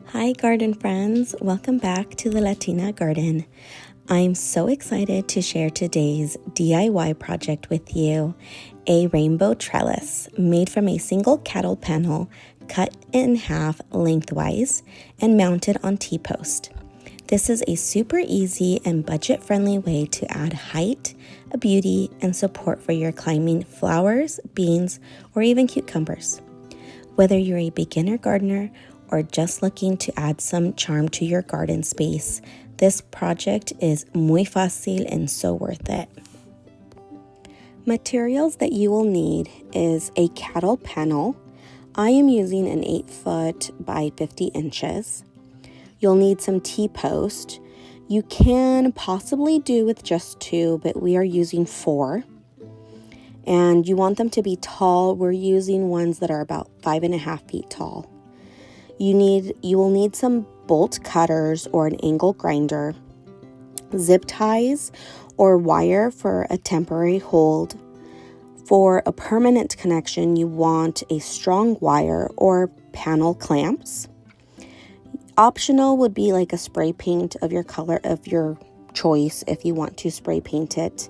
Hi garden friends, welcome back to the Latina garden. I'm so excited to share today's DIY project with you, a rainbow trellis made from a single cattle panel cut in half lengthwise and mounted on T-post. This is a super easy and budget-friendly way to add height, beauty, and support for your climbing flowers, beans, or even cucumbers. Whether you're a beginner gardener or just looking to add some charm to your garden space, this project is muy fácil and so worth it. Materials that you will need is a cattle panel. I am using an 8-foot by 50 inches. You'll need some T-post. You can possibly do with just 2, but we are using 4. And you want them to be tall. We're using ones that are about 5.5 feet tall. You will need some bolt cutters or an angle grinder, zip ties or wire for a temporary hold. For a permanent connection, you want a strong wire or panel clamps. Optional would be like a spray paint of your color of your choice if you want to spray paint it.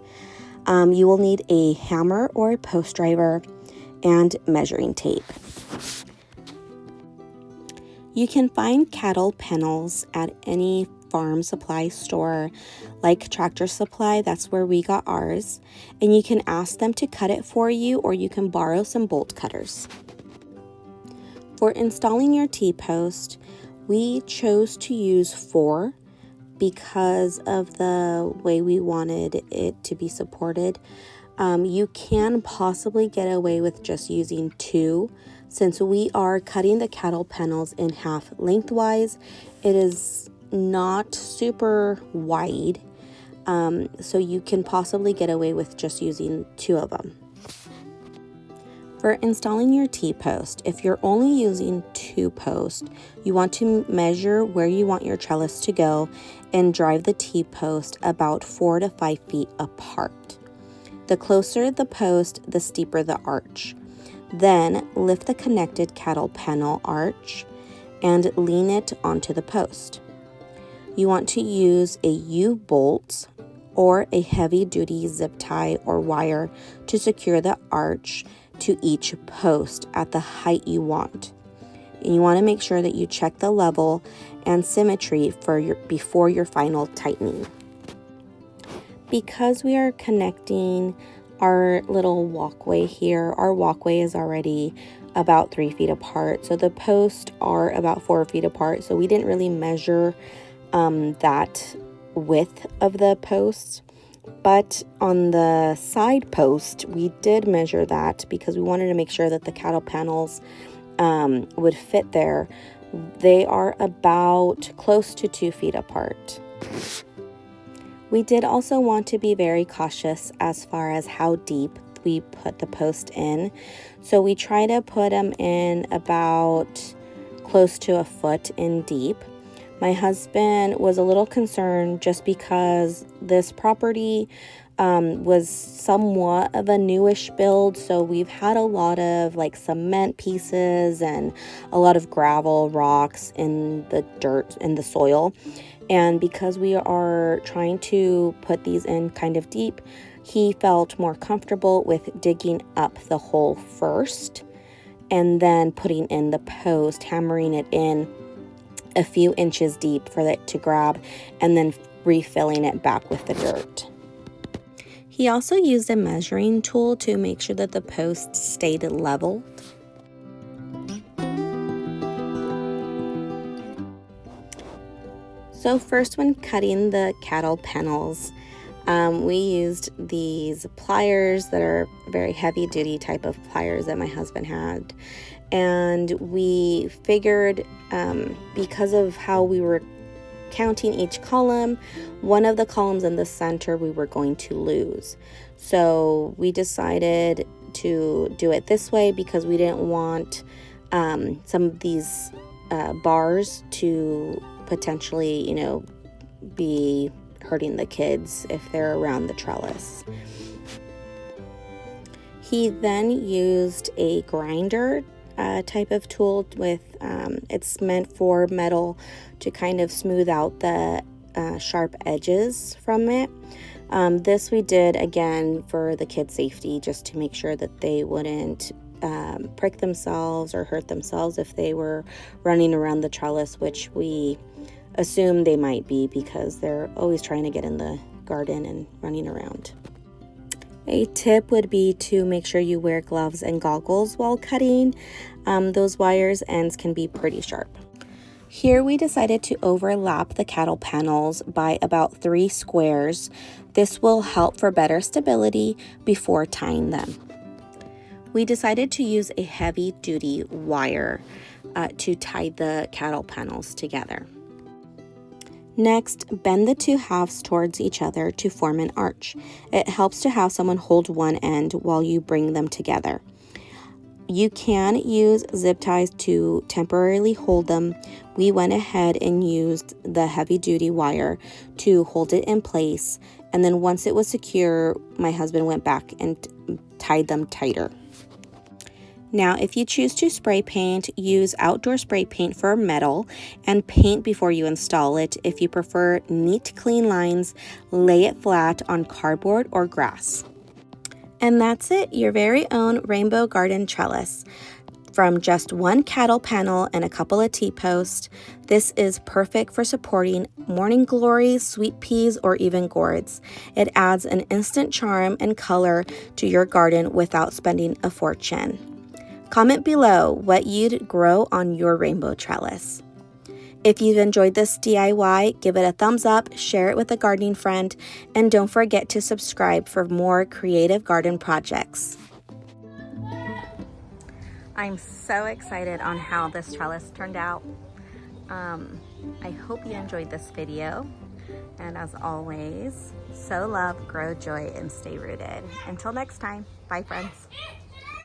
You will need a hammer or a post driver and measuring tape. You can find cattle panels at any farm supply store like Tractor Supply. That's where we got ours. And you can ask them to cut it for you, or you can borrow some bolt cutters. For installing your T-post, we chose to use 4 because of the way we wanted it to be supported. You can possibly get away with just using 2. Since we are cutting the cattle panels in half lengthwise, it is not super wide, so you can possibly get away with just using 2 of them. For installing your T-post, if you're only using 2 posts, you want to measure where you want your trellis to go and drive the T-post about 4 to 5 feet apart. The closer the post, the steeper the arch. Then lift the connected cattle panel arch and lean it onto the post. You want to use a U-bolt or a heavy-duty zip tie or wire to secure the arch to each post at the height you want. And you want to make sure that you check the level and symmetry before your final tightening. Because we are connecting our little walkway here, our walkway is already about 3 feet apart. So the posts are about 4 feet apart. So we didn't really measure that width of the posts. But on the side post, we did measure that because we wanted to make sure that the cattle panels would fit there. They are about close to 2 feet apart. We did also want to be very cautious as far as how deep we put the post in. So we try to put them in about close to 1 foot in deep. My husband was a little concerned just because this property was somewhat of a newish build. So we've had a lot of like cement pieces and a lot of gravel, rocks in the dirt, in the soil. And because we are trying to put these in kind of deep, he felt more comfortable with digging up the hole first and then putting in the post, hammering it in a few inches deep for it to grab, and then refilling it back with the dirt. He also used a measuring tool to make sure that the post stayed level. So first, when cutting the cattle panels, we used these pliers that are very heavy duty type of pliers that my husband had. And we figured because of how we were counting each column, one of the columns in the center we were going to lose. So we decided to do it this way because we didn't want some of these bars to potentially, be hurting the kids if they're around the trellis. He then used a grinder type of tool with It's meant for metal to kind of smooth out the sharp edges from it. This we did again for the kids' safety, just to make sure that they wouldn't prick themselves or hurt themselves if they were running around the trellis, which we assume they might be because they're always trying to get in the garden and running around. A tip would be to make sure you wear gloves and goggles while cutting. Those wires ends can be pretty sharp. Here we decided to overlap the cattle panels by about 3 squares. This will help for better stability before tying them. We decided to use a heavy-duty wire to tie the cattle panels together. Next, bend the 2 halves towards each other to form an arch. It helps to have someone hold one end while you bring them together. You can use zip ties to temporarily hold them. We went ahead and used the heavy-duty wire to hold it in place, and then once it was secure, my husband went back and tied them tighter. Now, if you choose to spray paint, use outdoor spray paint for metal and paint before you install it. If you prefer neat, clean lines, lay it flat on cardboard or grass. And that's it, your very own rainbow garden trellis. From just 1 cattle panel and a couple of T-posts, this is perfect for supporting morning glories, sweet peas, or even gourds. It adds an instant charm and color to your garden without spending a fortune. Comment below what you'd grow on your rainbow trellis. If you've enjoyed this DIY, give it a thumbs up, share it with a gardening friend, and don't forget to subscribe for more creative garden projects. I'm so excited on how this trellis turned out. I hope you enjoyed this video. And as always, sow love, grow joy, and stay rooted. Until next time, bye friends.